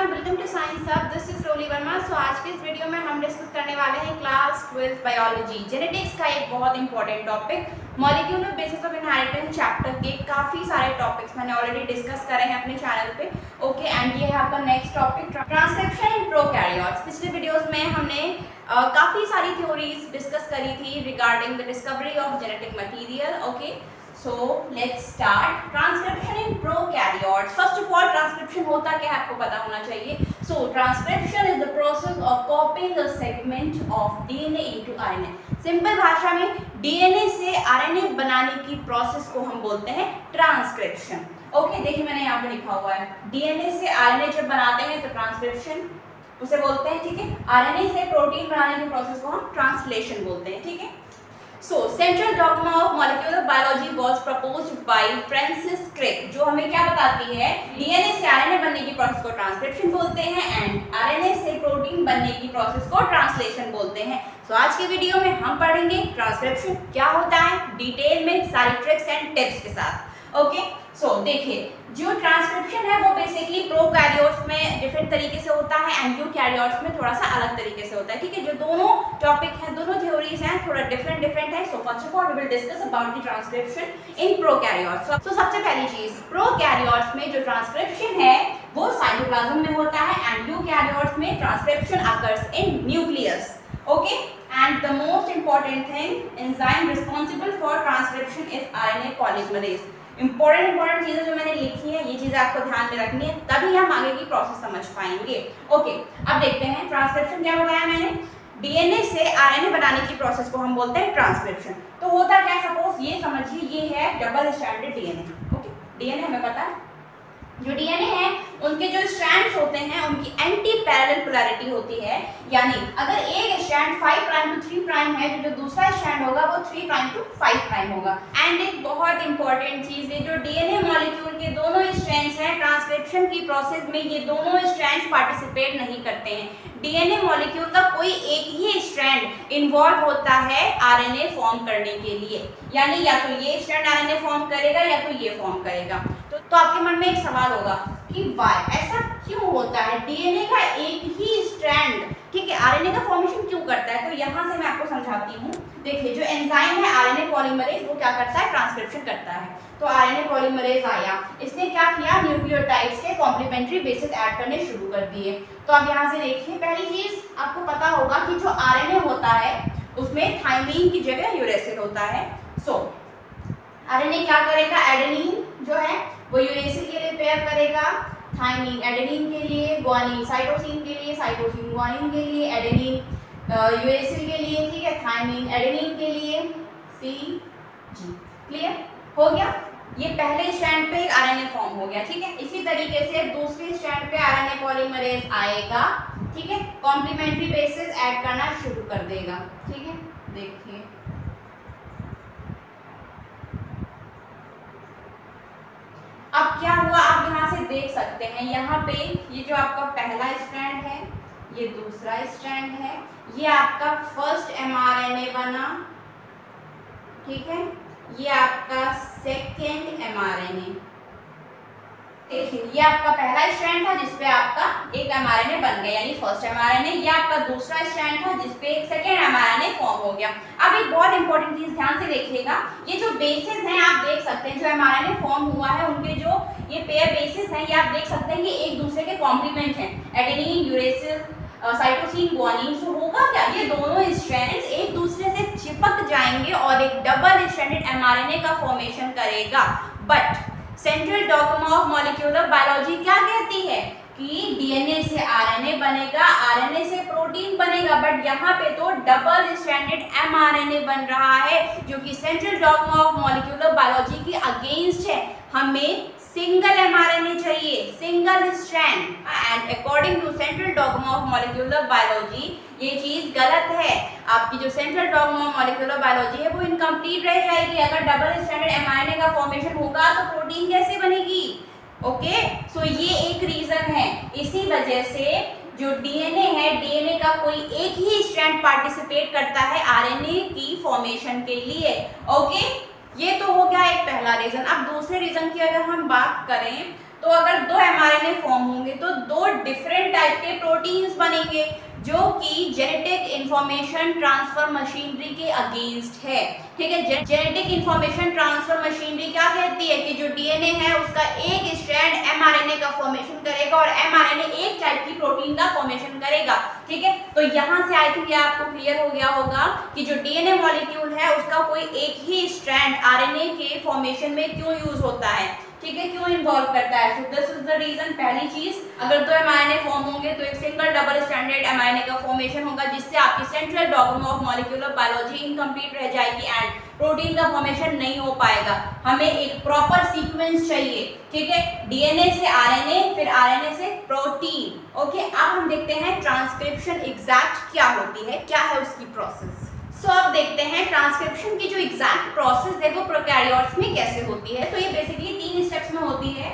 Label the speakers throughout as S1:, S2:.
S1: Everyone, welcome to science hub. This is Roli Verma. So आज के इस वीडियो में हम डिस्कस करने वाले हैं क्लास 12 बायोलॉजी जेनेटिक्स का एक बहुत important topic, molecular basis of inheritance chapter के काफ़ी सारे टॉपिक्स मैंने ऑलरेडी डिस्कस करे हैं अपने चैनल पे। ओके, एंड ये है आपका next topic, transcription in prokaryotes. पिछले वीडियोस में हमने काफ़ी सारी थ्योरीज डिस्कस करी थी regarding the discovery of genetic material. Okay, so let's start transcription in prokaryotes. First of all, transcription होता क्या है आपको पता होना चाहिए। So transcription is the process of copying a segment of DNA into RNA. Simple भाषा में DNA से RNA बनाने की प्रोसेस को हम बोलते हैं ट्रांसक्रिप्शन। ओके, देखिए मैंने यहाँ पे लिखा हुआ है DNA से RNA जब बनाते हैं तो ट्रांसक्रिप्शन उसे बोलते हैं, ठीक है। RNA से प्रोटीन बनाने की प्रोसेस को हम ट्रांसलेशन बोलते हैं, ठीक है। So, central dogma of molecular biology was proposed by Francis Crick, जो हमें क्या बताती है, DNA से RNA बनने की प्रोसेस को ट्रांसक्रिप्शन बोलते हैं एंड RNA से प्रोटीन बनने की प्रोसेस को ट्रांसलेशन बोलते हैं। So, आज के वीडियो में हम पढ़ेंगे ट्रांसक्रिप्शन क्या होता है डिटेल में, सारी ट्रिक्स एंड टिप्स के साथ। ओके, सो देखिए जो ट्रांसक्रिप्शन है वो बेसिकली प्रोकैरियोट्स में डिफरेंट तरीके से होता है एंड यूकैरियोट्स में थोड़ा सा अलग तरीके से होता है, ठीक है। जो दोनों टॉपिक हैं, दोनों थ्योरीज हैं, थोड़ा डिफरेंट है। So first of all we will discuss about the transcription in prokaryotes. So सबसे पहली चीज, प्रोकैरियोट्स में जो ट्रांसक्रिप्शन है वो साइटोप्लाज्म में होता है एंड यूकैरियोट्स में transcription occurs in nucleus. Okay, and the most important thing, enzyme responsible for transcription is RNA polymerase. Important चीजें जो मैंने लिखी है ये चीजें आपको ध्यान में रखनी है, तभी हम आगे की प्रोसेस समझ पाएंगे। ओके, अब देखते हैं ट्रांसक्रिप्शन क्या बताया मैंने। DNA से RNA बनाने की प्रोसेस को हम बोलते हैं ट्रांसक्रिप्शन। तो होता क्या, सपोज ये समझिए ये है double stranded DNA। Okay, DNA हमें पता है जो DNA है उनके जो स्ट्रैंड्स होते हैं उनकी एंटी पैरेलल पोलैरिटी होती है, यानी अगर एक स्ट्रैंड 5 प्राइम टू 3 प्राइम है तो जो दूसरा स्ट्रैंड होगा वो 3 प्राइम टू 5 प्राइम होगा। एंड एक बहुत इंपॉर्टेंट चीज है, जो DNA मॉलिक्यूल के दोनों स्ट्रैंड्स हैं ट्रांसक्रिप्शन की प्रोसेस में ये दोनों स्ट्रैंड्स पार्टिसिपेट नहीं करते हैं। DNA मॉलिक्यूल का कोई एक ही स्ट्रैंड इन्वॉल्व होता है RNA फॉर्म करने के लिए, यानी या तो ये स्ट्रैंड RNA फॉर्म करेगा या तो ये फॉर्म करेगा। तो आपके मन में एक सवाल होगा कि वाई, ऐसा क्यों होता है, DNA का एक ही स्ट्रैंड, ठीक है, RNA का फॉर्मेशन क्यों करता है। तो यहाँ से मैं आपको समझाती हूँ। देखिए जो एंजाइम है RNA पॉलीमरेज वो क्या करता है, ट्रांसक्रिप्शन करता है। तो RNA पॉलीमरेज आया, इसने क्या किया, न्यूक्लियोटाइड्स के कॉम्प्लीमेंट्री बेसिस ऐड करने शुरू कर दिए। तो अब यहाँ से देखिए पहली चीज आपको पता होगा कि जो RNA होता है उसमें थायमीन की जगह यूरेसिल होता है। सो RNA क्या करेगा, एडेनिन जो है वो यूरेसिल के लिए पेयर करेगा, थायमीन एडेनिन के लिए, ग्वानिन साइटोसिन के लिए, साइटोसिन ग्वानिन के लिए, एडेनिन यूरेसिल के लिए, ठीक है, थायमीन एडेनिन के लिए, CG। क्लियर हो गया, ये पहले स्ट्रैंड पे RNA फॉर्म हो गया, ठीक है। इसी तरीके से दूसरे स्ट्रैंड पे RNA पॉलीमरेज आएगा, ठीक है, कॉम्प्लीमेंट्री बेसिस ऐड करना शुरू कर देगा, ठीक है। देखिए अब क्या हुआ, आप यहाँ से देख सकते हैं, यहाँ पे ये जो आपका पहला स्ट्रैंड है, ये दूसरा स्ट्रैंड है, ये आपका फर्स्ट mRNA बना, ठीक है, ये आपका सेकेंड mRNA। देखिए ये आपका पहला स्ट्रैंड था जिसपे आपका एक mRNA बन गया यानी फर्स्ट mRNA, ये आपका दूसरा स्ट्रैंड था जिसपे एक सेकेंड mRNA फॉर्म हो गया। अब एक बहुत इंपॉर्टेंट चीज ध्यान से देखिएगा, ये जो बेसिस हैं आप देख सकते हैं, जो mRNA फॉर्म हुआ है उनके जो ये पेयर बेसिस हैं ये आप देख सकते हैं कि एक दूसरे के कॉम्प्लीमेंट हैं, एडेनिन यूरेसिल साइटोसिन ग्वानिन। सो होगा क्या, ये दोनों स्ट्रैंड्स एक दूसरे से चिपक जाएंगे और एक डबल स्ट्रैंडेड mRNA का फॉर्मेशन करेगा। But central dogma of molecular biology क्या कहती है कि DNA से RNA बनेगा, RNA से प्रोटीन बनेगा, बट यहाँ पे तो डबल स्ट्रैंडेड mRNA बन रहा है, जो कि central dogma of molecular biology के अगेंस्ट है। हमें सिंगल mRNA चाहिए, single strand, and according to central dogma of molecular biology ये चीज गलत है। आपकी जो सेंट्रल डॉगमा ऑफ मॉलिक्यूलर बायोलॉजी है वो इनकम्प्लीट रह जाएगी। अगर डबल स्ट्रैंडेड mRNA का फॉर्मेशन होगा तो प्रोटीन कैसे बनेगी। ओके, सो ये एक रीजन है। इसी वजह से जो DNA है, DNA का कोई एक ही स्ट्रैंड पार्टिसिपेट करता है RNA की फॉर्मेशन के लिए। ओके, ये तो हो गया एक पहला रीजन। अब दूसरे रीजन की अगर हम बात करें तो अगर दो mRNA फॉर्म होंगे तो दो डिफरेंट टाइप के प्रोटीन्स बनेंगे जो कि जेनेटिक इंफॉर्मेशन ट्रांसफर मशीनरी के अगेंस्ट है। ठीक है, जेनेटिक इंफॉर्मेशन ट्रांसफर मशीनरी क्या कहती है कि जो डीएनए है उसका एक स्ट्रैंड एमआरएनए का फॉर्मेशन करेगा और एमआरएनए एक टाइप की प्रोटीन का फॉर्मेशन करेगा। ठीक है, तो यहाँ से आई थिंक ये आपको क्लियर हो गया होगा कि जो डीएनए मॉलिक्यूल है उसका कोई एक ही स्ट्रैंड आरएनए के फॉर्मेशन में क्यों यूज होता है। ठीक है, क्यों इन्वॉल्व करता है। So this is the reason. पहली चीज, अगर दो एमआरएनए फॉर्म होंगे तो एक सिंगल डबल स्ट्रैंडेड एमआरएनए का फॉर्मेशन होगा जिससे आपकी central dogma of molecular biology incomplete रह जाएगी एंड प्रोटीन का फॉर्मेशन नहीं हो पाएगा। हमें एक प्रॉपर सीक्वेंस चाहिए। ठीक है, डीएनए से आरएनए, फिर आरएनए से प्रोटीन। ओके, अब हम देखते हैं ट्रांसक्रिप्शन एग्जैक्ट क्या होती है, क्या है उसकी प्रोसेस। सो अब देखते हैं ट्रांसक्रिप्शन की जो एग्जैक्ट प्रोसेस है वो प्रोकैरियोट्स में कैसे होती है। तो ये बेसिकली 3 स्टेप्स में होती है।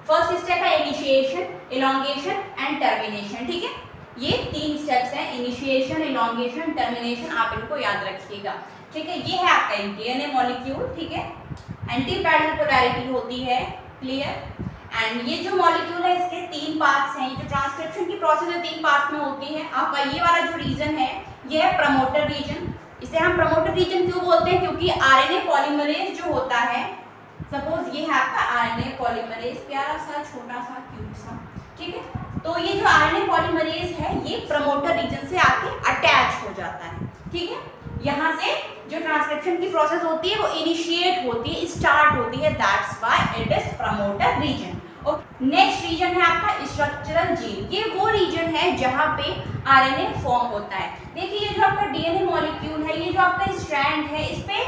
S1: फर्स्ट स्टेप है इनिशिएशन, इलॉन्गेशन एंड टर्मिनेशन। ठीक है, ये 3 स्टेप्स हैं, इनिशिएशन, इलॉन्गेशन, टर्मिनेशन। आप इनको याद रखिएगा। ठीक है, ये है आपका डीएनए मॉलिक्यूल। ठीक है, एंटी पैरेलल पोलैरिटी होती है, क्लियर। एंड ये जो मॉलिक्यूल है इसके 3 पार्ट्स हैं। जो ट्रांसक्रिप्शन की प्रोसेस है 3 पार्ट्स में होती है। आपका ये वाला जो रीजन है ये है प्रमोटर रीजन। इसे हम प्रमोटर रीजन क्यों बोलते हैं, क्योंकि आरएनए पॉलीमरेज जो होता है, सपोज ये है आपका आरएनए पॉलीमरेज, प्यारा सा छोटा सा क्यूट सा। ठीक है, तो ये जो आरएनए पॉलीमरेज है ये प्रमोटर रीजन से आके अटैच हो जाता है। ठीक है, यहाँ से जो ट्रांसक्रिप्शन की प्रोसेस होती है वो इनिशिएट होती है, स्टार्ट होती है, that's why it is promoter region. Next region है आपका स्ट्रक्चरल जीन। ये वो रीजन है जहाँ पे आरएनए फॉर्म होता है। देखिए, ये जो आपका डीएनए मॉलिक्यूल है, ये जो आपका स्ट्रैंड है, इस पे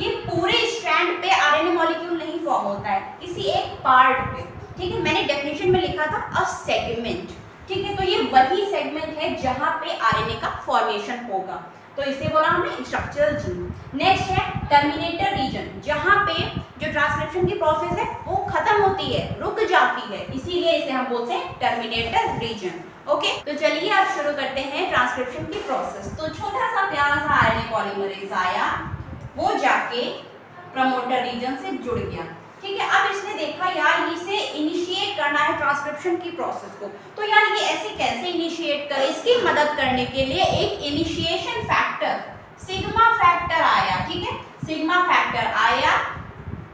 S1: ये पूरे स्ट्रैंड पे आरएनए मॉलिक्यूल नहीं फॉर्म होता है, किसी एक पार्ट पे। ठीक है, मैंने डेफिनेशन में लिखा था अ सेगमेंट। ठीक है, तो ये वही सेगमेंट है जहाँ पे आरएनए का फॉर्मेशन होगा, तो इसे बोला हमने स्ट्रक्चरल जीन। नेक्स्ट है टर्मिनेटर रीजन, जहाँ पे जो ट्रांसक्रिप्शन की प्रोसेस है वो खत्म होती है, रुक जाती है, इसीलिए इसे हम बोलते हैं टर्मिनेटर रीजन। ओके, तो चलिए अब शुरू करते हैं ट्रांसक्रिप्शन की प्रोसेस। तो छोटा सा प्यारा सा आरएनए पॉलीमरेज आया, वो जाके प्रमोटर रीजन से जुड़ गया। ठीक है, अब इसने देखा यार इसे इनिशिएट करना है ट्रांसक्रिप्शन की प्रोसेस को, तो यार ये ऐसे कैसे इनिशिएट करे। इसकी मदद करने के लिए एक इनिशिएशन फैक्टर सिग्मा फैक्टर आया। ठीक है, सिग्मा फैक्टर आया,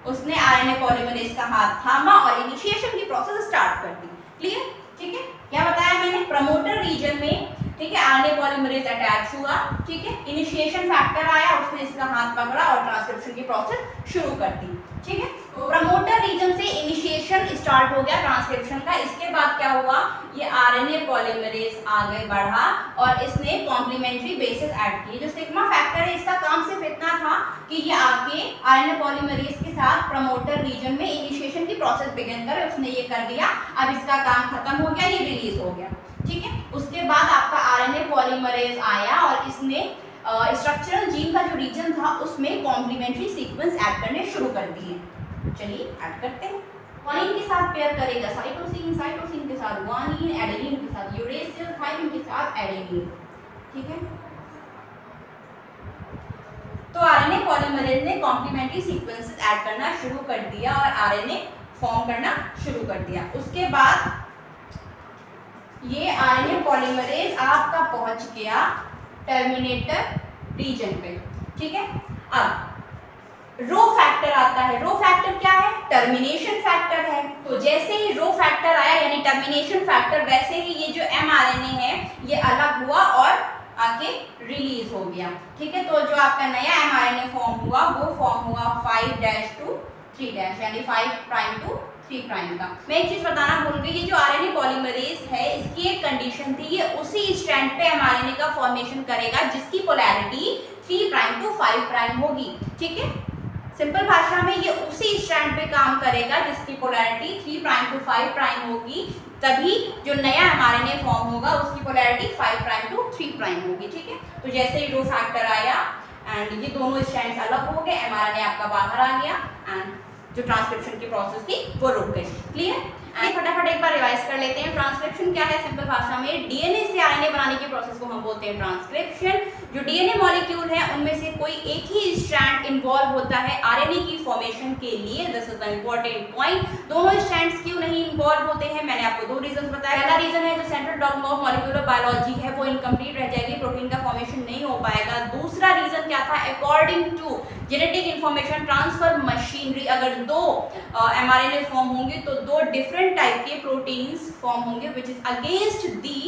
S1: उसने आरएनए पॉलीमरेज का हाथ थामा और इनिशिएशन की प्रोसेस स्टार्ट कर दी। क्लियर। ठीक है, क्या बताया मैंने, प्रमोटर रीजन में ठीक है आरएनए पॉलीमरेज अटैच हुआ। ठीक है, इनिशिएशन फैक्टर आया, उसने इसका हाथ पकड़ा और ट्रांसक्रिप्शन की प्रोसेस शुरू कर दी। ठीक है, प्रमोटर रीजन से इनिशिएशन स्टार्ट हो गया ट्रांसक्रिप्शन का। इसके बाद क्या हुआ, ये आरएनए पॉलीमरेज आगे बढ़ा और इसने कॉम्प्लीमेंट्री बेसिस ऐड किए। जो सिग्मा फैक्टर है इसका काम सिर्फ इतना था कि ये आके आरएनए पॉलीमरेज के साथ प्रमोटर रीजन में इनिशिएशन की प्रोसेस बिगिन करे, उसने ये कर दिया। अब इसका काम खत्म हो गया, ये रिलीज हो गया। ठीक है, उसके बाद आपका आरएनए पॉलीमरेज आया और इसने स्ट्रक्चरल जीन का जो रीजन था उसमें कॉम्प्लीमेंट्री सीक्वेंस ऐड करने शुरू कर दिए। चलिए ऐड करते हैं। गुआनिन के साथ पेयर करेगा साइटोसिन, साइटोसिन के साथ गुआनिन, एडेनिन के साथ यूरेसिल, थायमिन के साथ एडेनिन। ठीक है, तो आरएनए पॉलीमरेज ने कॉम्प्लीमेंट्री सीक्वेंसेस ऐड करना शुरू कर दिया और आरएनए फॉर्म करना शुरू कर दिया। उसके बाद ये आरएनए पॉलीमरेज आपका पहुंच गया टर्मिनेटर रीजन पे। ठीक है, अब रो फैक्टर आता है। रो फैक्टर क्या है, टर्मिनेशन फैक्टर है। तो जैसे ही रो फैक्टर आया यानी टर्मिनेशन फैक्टर, वैसे ही ये जो एमआरएनए है ये अलग हुआ और आके रिलीज हो गया। ठीक है, तो जो आपका नया एमआरएनए फॉर्म हुआ वो फॉर्म हुआ 5' to 3' यानी 5' to 3' का। मैं एक चीज बताना भूल गई, ये जो आरएनए पॉलीमरेज है इसकी एक कंडीशन थी, ये उसी स्ट्रैंड पे एमआरएनए का फॉर्मेशन करेगा जिसकी पोलैरिटी 3' to 5' होगी। ठीक है, सिंपल भाषा में ये उसी स्ट्रैंड पे काम करेगा जिसकी पोलैरिटी 3' to 5' होगी, तभी जो नया एमआरएनए फॉर्म होगा उसकी पोलैरिटी 5' to 3' होगी। ठीक है, तो जैसे ही रो फैक्टर आया एंड ये दोनों स्ट्रैंड्स अलग हो गए, एमआरएनए आपका बाहर आ गया एंड जो ट्रांसक्रिप्शन की प्रोसेस थी वो रुक गई। क्लियर। फटाफट एक बार रिवाइज कर लेते हैं। ट्रांसक्रिप्शन क्या है सिंपल भाषा में? डीएनए से आरएनए बनाने के प्रोसेस को हम बोलते हैं ट्रांसक्रिप्शन। जो डीएनए मॉलिक्यूल है उनमें से कोई एक ही स्ट्रैंड इन्वॉल्व होता है आरएनए की फॉर्मेशन के लिए। This is the important point. दोनों स्ट्रैंड्स क्यों नहीं इन्वॉल्व होते हैं, मैंने आपको दो रीजंस बताया। पहला रीजन है जो सेंट्रल डॉग्मा ऑफ मॉलिक्यूलर बायोलॉजी है वो इनकम्प्लीट रह जाएगी, प्रोटीन का फॉर्मेशन नहीं हो पाएगा। दूसरा रीजन क्या था? According to genetic information transfer machinery, अगर दो एमआरएनए फॉर्म होंगे तो दो डिफरेंट टाइप के प्रोटीन्स फॉर्म होंगे which is against the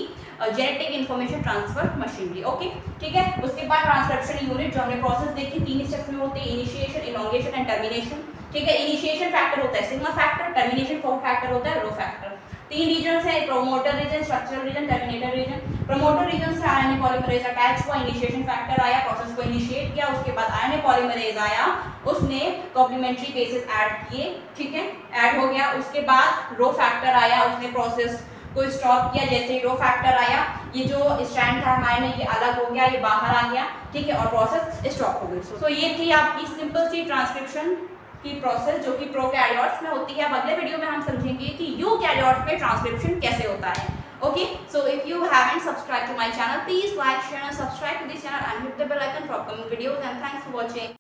S1: genetic information transfer machinery. Okay, ठीक है। उसके बाद ट्रांसक्रिप्शन यूनिट जो हमने प्रोसेस देखी 3 स्टेप्स में होते हैं, इनिशिएशन, इलॉन्गेशन एंड टर्मिनेशन। ठीक है, इनिशिएशन फैक्टर होता है सिग्मा फैक्टर, टर्मिनेशन फैक्टर होता है रो फैक्टर। 3 रीजन्स है, promoter region, structural region, terminator region. Promoter region से आरएनए पॉलीमरेज अटैच हुआ, इनिशिएशन फैक्टर आया, प्रोसेस को इनिशिएट किया, उसके बाद आरएनए पॉलीमरेज आया, उसने कॉम्प्लीमेंट्री बेसिस ऐड किए, ठीक है, ऐड हो गया। उसके बाद रो फैक्टर आया, उसने प्रोसेस को स्टॉप किया। जैसे रो फैक्टर आया, ये जो स्ट्रैंड था हमारे ये अलग हो गया, ये बाहर आ गया, ठीक है, और प्रोसेस स्टॉप हो गई। सो ये थी आपकी सिंपल सी ट्रांसक्रिप्शन की प्रोसेस जो कि प्रोकैरियोट्स में होती है। अब अगले वीडियो में हम समझेंगे कि यूकैरियोट्स में ट्रांसक्रिप्शन कैसे होता है। Okay, so if you haven't subscribed to my channel, please like, share and subscribe to this channel and hit the bell icon for upcoming videos, and thanks for watching.